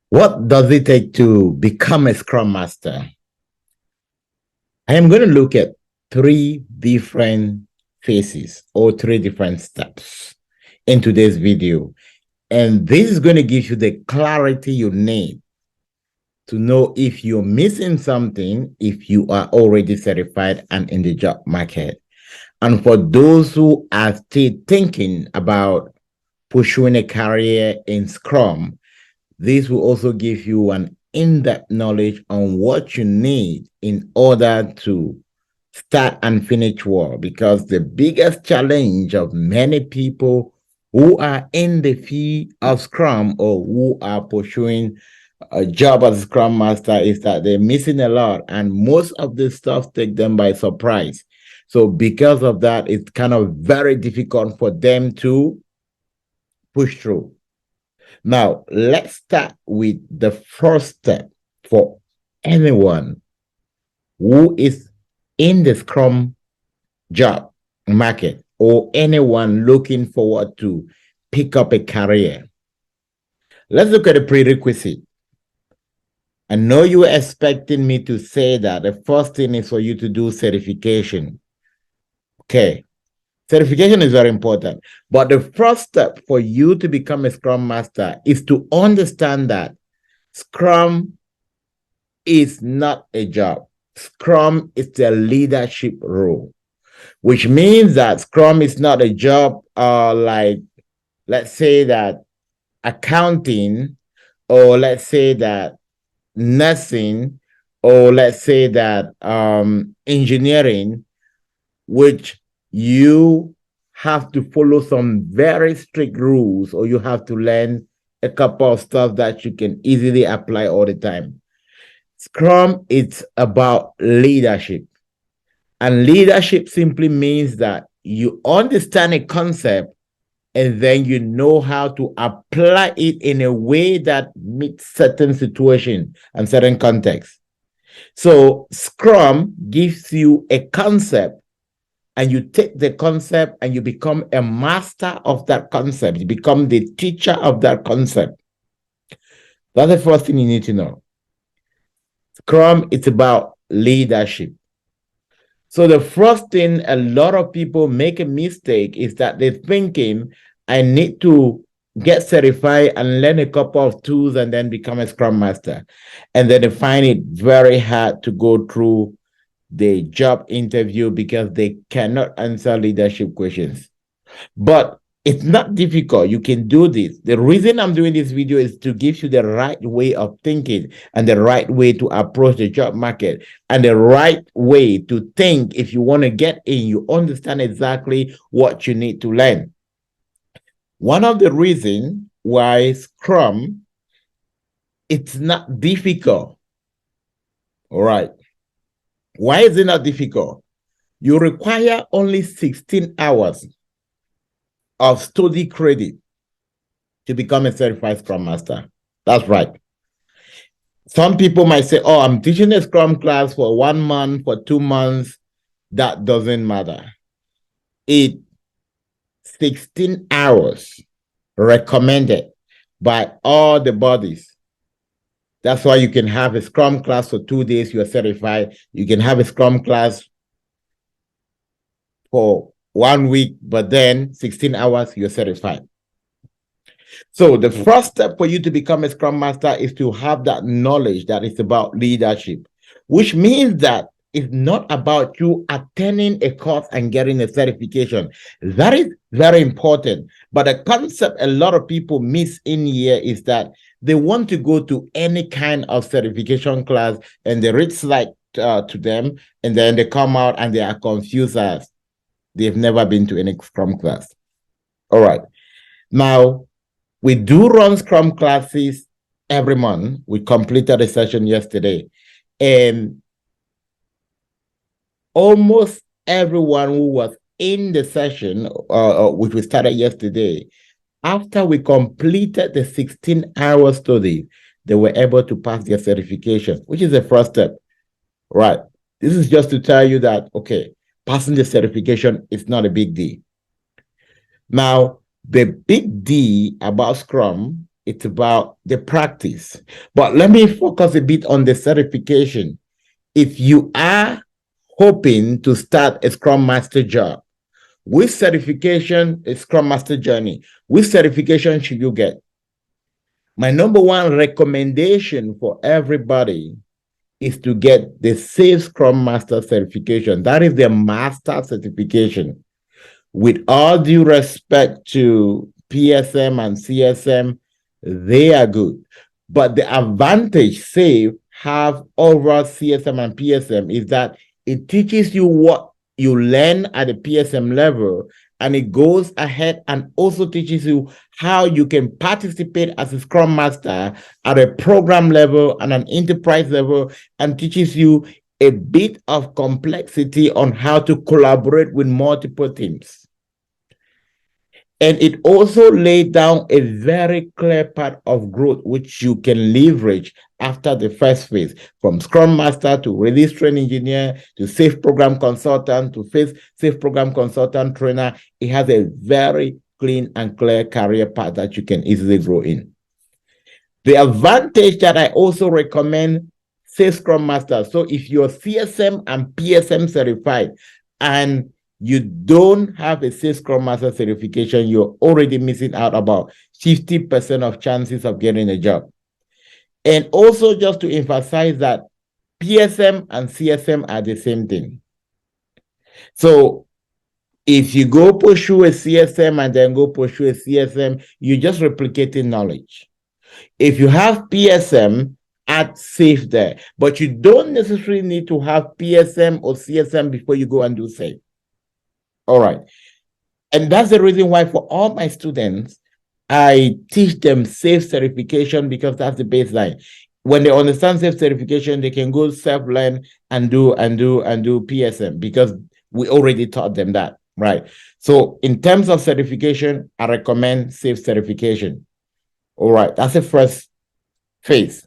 What does it take to become a Scrum Master? I am going to look at three different phases or three different steps in today's video. And this is going to give you the clarity you need to know if you're missing something, if you are already certified and in the job market. And for those who are still thinking about pursuing a career in Scrum, this will also give you an in-depth knowledge on what you need in order to start and finish well. Because the biggest challenge of many people who are in the field of Scrum or who are pursuing a job as a Scrum Master is that they're missing a lot, and most of this stuff take them by surprise. So because of that, it's kind of very difficult for them to push through. Now, let's start with the first step for anyone who is in the Scrum job market or anyone looking forward to pick up a career. Let's look at the prerequisite. I know you were expecting me to say that the first thing is for you to do certification. Okay. Certification is very important. But the first step for you to become a Scrum Master is to understand that Scrum is not a job. Scrum is a leadership role, which means that Scrum is not a job like, let's say that accounting, or let's say that nursing, or let's say that engineering, which you have to follow some very strict rules, or you have to learn a couple of stuff that you can easily apply all the time. Scrum is about leadership. And leadership simply means that you understand a concept and then you know how to apply it in a way that meets certain situations and certain contexts. So Scrum gives you a concept, and you take the concept and you become a master of that concept. You become the teacher of that concept. That's the first thing you need to know. Scrum is about leadership. So the first thing a lot of people make a mistake is that they're thinking, I need to get certified and learn a couple of tools and then become a Scrum Master. And then they find it very hard to go through the job interview because they cannot answer leadership questions. But it's not difficult. You can do this. The reason I'm doing this video is to give you the right way of thinking and the right way to approach the job market and the right way to think. If you want to get in, you understand exactly what you need to learn. One of the reasons why Scrum, it's not difficult. All right. Why is it not difficult? You require only 16 hours of study credit to become a certified Scrum Master. That's right. Some people might say, oh, I'm teaching a Scrum class for 1 month, for 2 months. That doesn't matter. It's 16 hours recommended by all the bodies. That's why you can have a Scrum class for 2 days, you're certified. You can have a Scrum class for 1 week, but then 16 hours, you're certified. So the first step for you to become a Scrum Master is to have that knowledge that it's about leadership, which means that it's not about you attending a course and getting a certification. That is very important. But the concept a lot of people miss in here is that they want to go to any kind of certification class and they read slide to them, and then they come out and they are confused as they've never been to any Scrum class. All right. Now, we do run Scrum classes every month. We completed a session yesterday. And almost everyone who was in the session, which we started yesterday, after we completed the 16-hour study, they were able to pass their certification, which is the first step. Right. This is just to tell you that, okay, passing the certification is not a big deal. Now, the big D about Scrum It's about the practice. But let me focus a bit on the certification. If you are hoping to start a Scrum Master job, which certification, a Scrum Master journey, which certification should you get? My number one recommendation for everybody is to get the Safe Scrum Master certification. That is the master certification. With all due respect to PSM and CSM, they are good. But the advantage Safe have over CSM and PSM is that it teaches you what you learn at the PSM level, and it goes ahead and also teaches you how you can participate as a Scrum Master at a program level and an enterprise level, and teaches you a bit of complexity on how to collaborate with multiple teams. And it also laid down a very clear path of growth, which you can leverage after the first phase, from Scrum Master to release train engineer to safe program consultant to safe program consultant trainer. It has a very clean and clear career path that you can easily grow in. The advantage that I also recommend Safe Scrum Master. So if you're CSM and PSM certified and you don't have a Safe Scrum Master certification, you're already missing out about 50% of chances of getting a job. And also, just to emphasize that PSM and CSM are the same thing. So if you go pursue a CSM and then go pursue a CSM, you're just replicating knowledge. If you have PSM, add safe there. But you don't necessarily need to have PSM or CSM before you go and do safe. All right. And that's the reason why for all my students, I teach them safe certification, because that's the baseline. When they understand safe certification, they can go self-learn and do PSM, because we already taught them that, right? So in terms of certification, I recommend safe certification. All right, that's the first phase.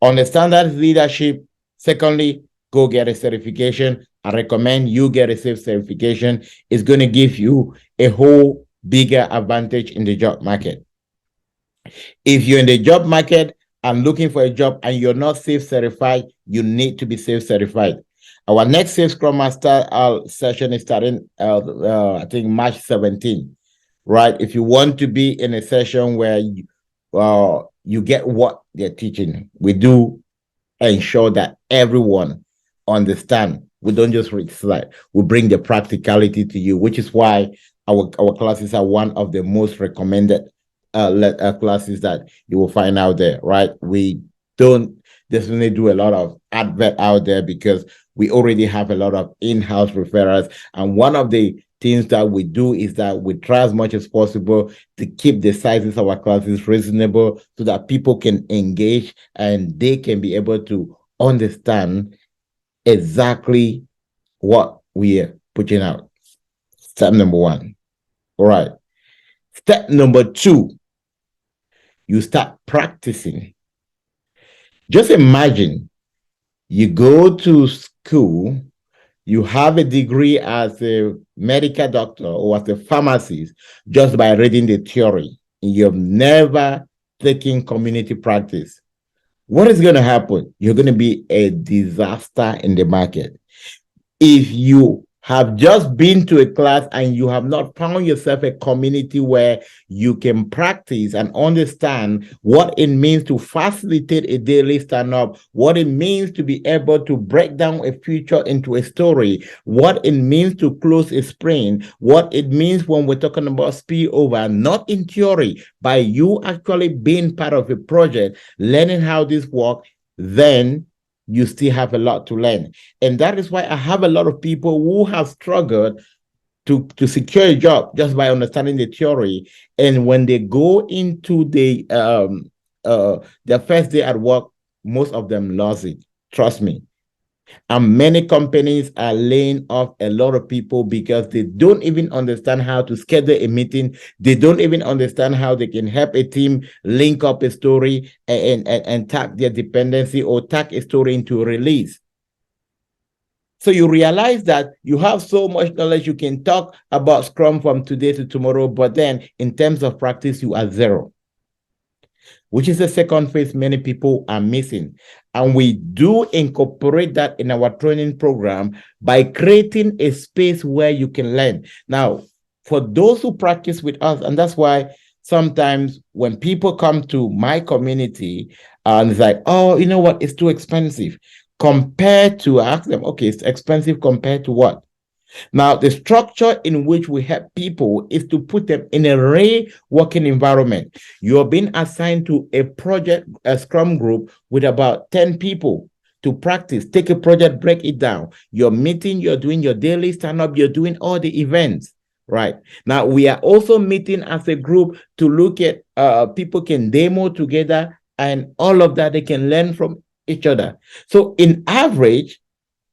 Understand that leadership. Secondly, go get a certification. I recommend you get a safe certification. It's going to give you a whole bigger advantage in the job market. If you're in the job market and looking for a job and you're not safe certified, you need to be safe certified. Our next Safe Scrum Master session is starting, I think, March 17, right? If you want to be in a session where you get what they're teaching, we do ensure that everyone understand. We don't just read slide. We bring the practicality to you, which is why our classes are one of the most recommended classes that you will find out there, right? We don't definitely do a lot of advert out there because we already have a lot of in-house referrals. And one of the things that we do is that we try as much as possible to keep the sizes of our classes reasonable so that people can engage and they can be able to understand exactly what we are putting out. Step number one. All right. Step number two, you start practicing. Just imagine you go to school, you have a degree as a medical doctor or as a pharmacist just by reading the theory. You've never taken community practice. What is going to happen? You're going to be a disaster in the market. If you have just been to a class and you have not found yourself a community where you can practice and understand what it means to facilitate a daily stand-up, what it means to be able to break down a feature into a story, what it means to close a sprint, what it means when we're talking about spillover, not in theory, by you actually being part of a project, learning how this works, then you still have a lot to learn. And that is why I have a lot of people who have struggled to secure a job just by understanding the theory. And when they go into their first day at work, most of them lost it. Trust me. And many companies are laying off a lot of people because they don't even understand how to schedule a meeting. They don't even understand how they can help a team link up a story and tag their dependency or tag a story into a release. So you realize that you have so much knowledge, you can talk about Scrum from today to tomorrow, but then in terms of practice, you are zero. which is the second phase many people are missing. And we do incorporate that in our training program by creating a space where you can learn. Now, for those who practice with us, and that's why sometimes when people come to my community and it's like, oh, you know what, it's too expensive. Compared to, I ask them, okay, it's expensive compared to what? Now, the structure in which we help people is to put them in a Ray working environment. You're being assigned to a project, a Scrum group with about 10 people to practice. Take a project, break it down. You're meeting, you're doing your daily stand-up, you're doing all the events. Right. Now, we are also meeting as a group to look at people can demo together and all of that. They can learn from each other. So in average,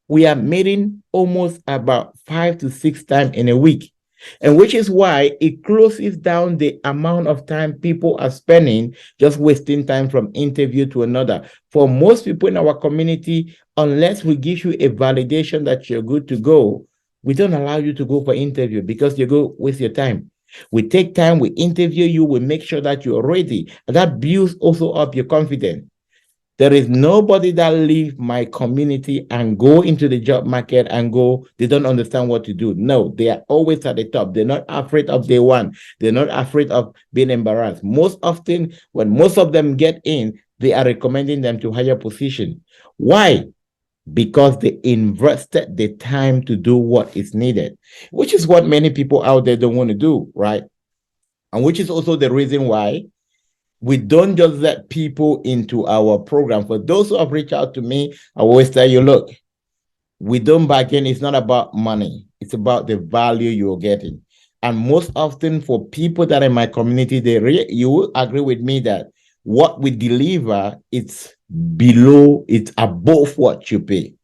we are meeting almost about 5 to 6 times in a week. And which is why it closes down the amount of time people are spending just wasting time from interview to another. For most people in our community, unless we give you a validation that you're good to go, we don't allow you to go for interview because you go waste your time. We take time, we interview you, we make sure that you're ready. And that builds also up your confidence. There is nobody that leave my community and go into the job market and go, they don't understand what to do. No, they are always at the top. They're not afraid of day one. They're not afraid of being embarrassed. Most often, when most of them get in, they are recommending them to higher position. Why? Because they invested the time to do what is needed, which is what many people out there don't want to do, right? And which is also the reason why we don't just let people into our program. For those who have reached out to me, I always tell you, look, we don't bargain. It's not about money. It's about the value you're getting. And most often for people that are in my community, you will agree with me that what we deliver, it's above what you pay.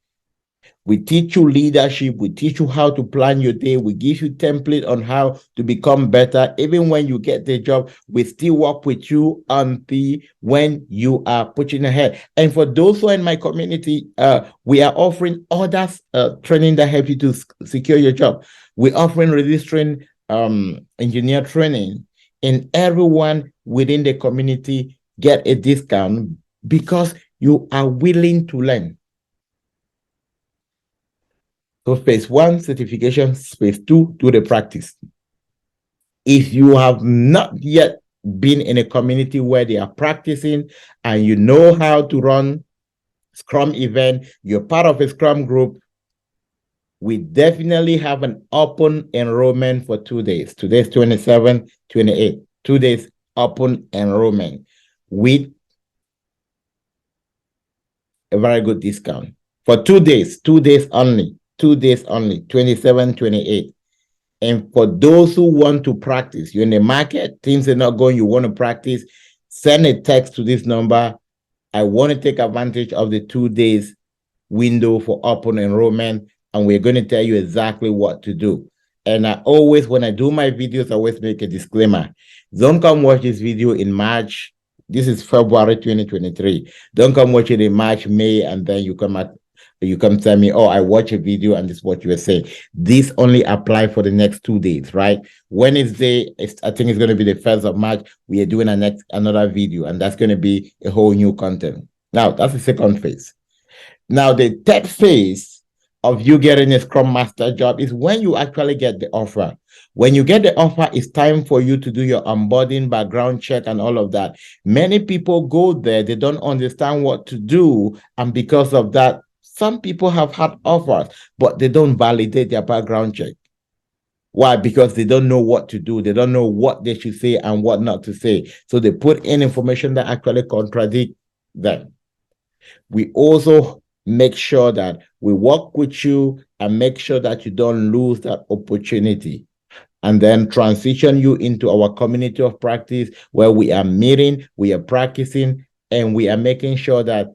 We teach you leadership. We teach you how to plan your day. We give you template on how to become better. Even when you get the job, we still work with you until when you are pushing ahead. And for those who are in my community, we are offering others training that help you to secure your job. We're offering registering engineer training, and everyone within the community get a discount because you are willing to learn. So phase one, certification. Phase two, do the practice. If you have not yet been in a community where they are practicing and you know how to run Scrum event, you're part of a Scrum group, we definitely have an open enrollment for 2 days. Today's 27, 28. 2 days open enrollment with a very good discount. For 2 days, 2 days only. 2 days only, 27, 28. And for those who want to practice, you're in the market, things are not going, you want to practice, send a text to this number. I want to take advantage of the 2 days window for open enrollment, and we're going to tell you exactly what to do. And I always, when I do my videos, I always make a disclaimer. Don't come watch this video in March. This is February 2023. Don't come watch it in March, May, and then you come tell me, oh, I watch a video and this is what you were saying. This only apply for the next 2 days, right? Wednesday, I think it's going to be the 1st of March. We are doing another video, and that's going to be a whole new content. Now, that's the second phase. Now, the third phase of you getting a Scrum Master job is when you actually get the offer. When you get the offer, it's time for you to do your onboarding, background check, and all of that. Many people go there, they don't understand what to do, and because of that, some people have had offers, but they don't validate their background check. Why? Because they don't know what to do. They don't know what they should say and what not to say. So they put in information that actually contradict them. We also make sure that we work with you and make sure that you don't lose that opportunity. And then transition you into our community of practice where we are meeting, we are practicing, and we are making sure that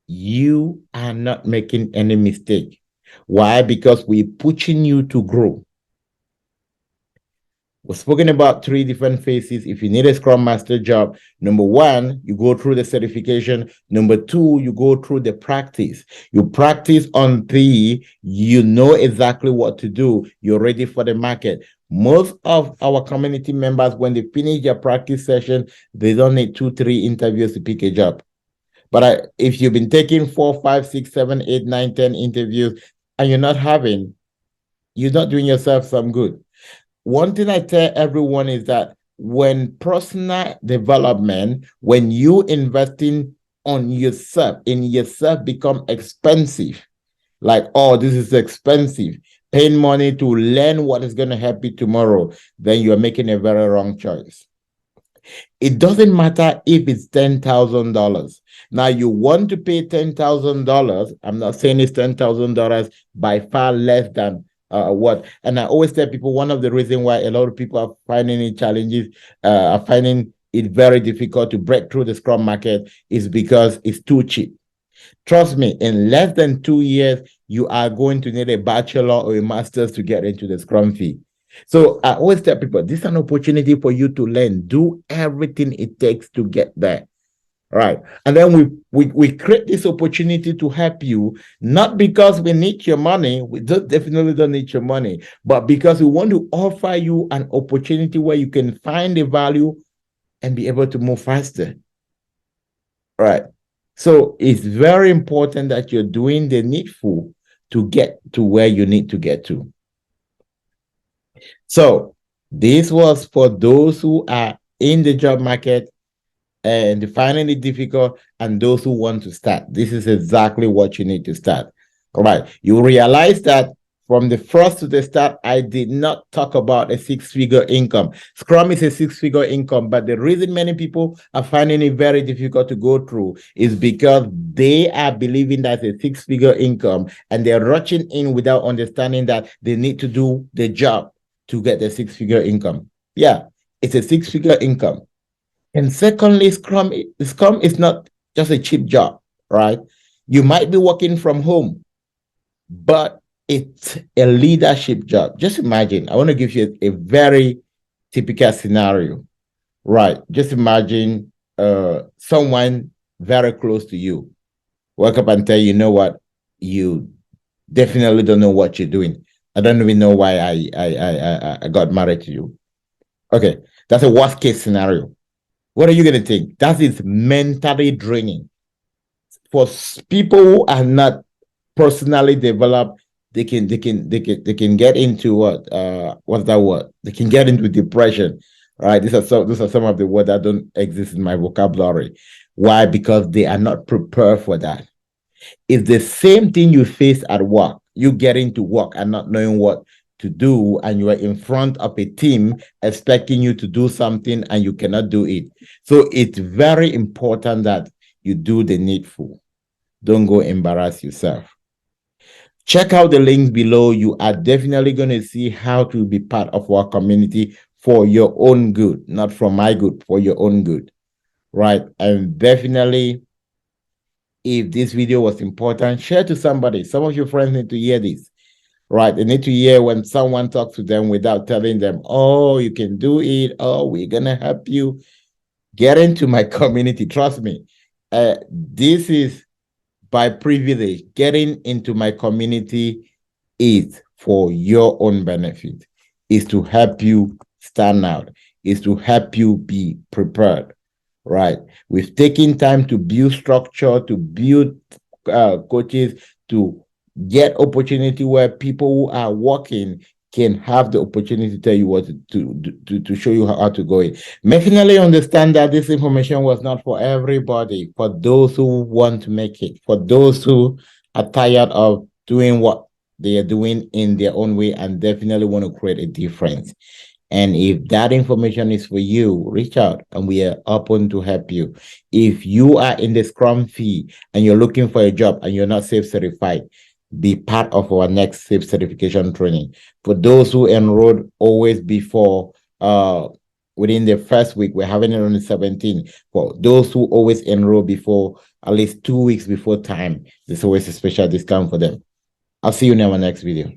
you are not making any mistake. Why? Because we're pushing you to grow. We've spoken about 3 different phases. If you need a Scrum Master job, number 1, you go through the certification. Number 2, you go through the practice. You practice until you know exactly what to do. You're ready for the market. Most of our community members, when they finish their practice session, they don't need 2, 3 interviews to pick a job. But if you've been taking 4, 5, 6, 7, 8, 9, 10 interviews and you're not doing yourself some good. One thing I tell everyone is that when personal development, when you investing on yourself, in yourself become expensive, like, oh, this is expensive, paying money to learn what is going to help you tomorrow, then you're making a very wrong choice. It doesn't matter if it's $10,000. Now you want to pay $10,000. I'm not saying it's $10,000, by far less than what. And I always tell people, one of the reasons why a lot of people are finding it challenges, are finding it very difficult to break through the Scrum market, is because it's too cheap. Trust me, in less than 2 years, you are going to need a bachelor or a master's to get into the Scrum field. So I always tell people, this is an opportunity for you to learn. Do everything it takes to get there. Right. And then we create this opportunity to help you, not because we need your money. We definitely don't need your money, but because we want to offer you an opportunity where you can find the value and be able to move faster. Right. So it's very important that you're doing the needful to get to where you need to get to. So this was for those who are in the job market and finding it difficult, and those who want to start. This is exactly what you need to start. All right. You realize that from the first to the start, I did not talk about a 6-figure income. Scrum is a 6-figure income, but the reason many people are finding it very difficult to go through is because they are believing that it's a 6-figure income, and they're rushing in without understanding that they need to do the job to get the 6-figure income. Yeah, it's a 6-figure income. And secondly, Scrum is not just a cheap job, right? You might be working from home, but it's a leadership job. Just imagine, I want to give you a very typical scenario, right? Just imagine someone very close to you wake up and tell you, you know what, you definitely don't know what you're doing. I don't even know why I got married to you. Okay, that's a worst case scenario. What are you going to think? That is mentally draining. For people who are not personally developed, they can get into what's that word? They can get into depression. Right? These are some of the words that don't exist in my vocabulary. Why? Because they are not prepared for that. It's the same thing you face at work. You get into work and not knowing what to do, and you are in front of a team expecting you to do something and you cannot do it. So it's very important that you do the needful. Don't go embarrass yourself. Check out the links below. You are definitely going to see how to be part of our community for your own good, not for my good, for your own good. Right? And definitely, if this video was important, share to somebody. Some of your friends need to hear this. Right? They need to hear when someone talks to them without telling them, oh, you can do it. Oh, we're going to help you. Get into my community. Trust me. This is by privilege. Getting into my community is for your own benefit. Is to help you stand out. Is to help you be prepared. Right? We've taken time to build structure, to build coaches, to get opportunity where people who are working can have the opportunity to tell you what to show you how to go in. Definitely understand that this information was not for everybody, for those who want to make it, for those who are tired of doing what they are doing in their own way and definitely want to create a difference. And if that information is for you, reach out and we are open to help you. If you are in the Scrum field and you're looking for a job and you're not SAFe certified, be part of our next SAFe certification training. For those who enrolled always before, within the first week, we're having it on the 17th. For those who always enroll before, at least 2 weeks before time, there's always a special discount for them. I'll see you in our next video.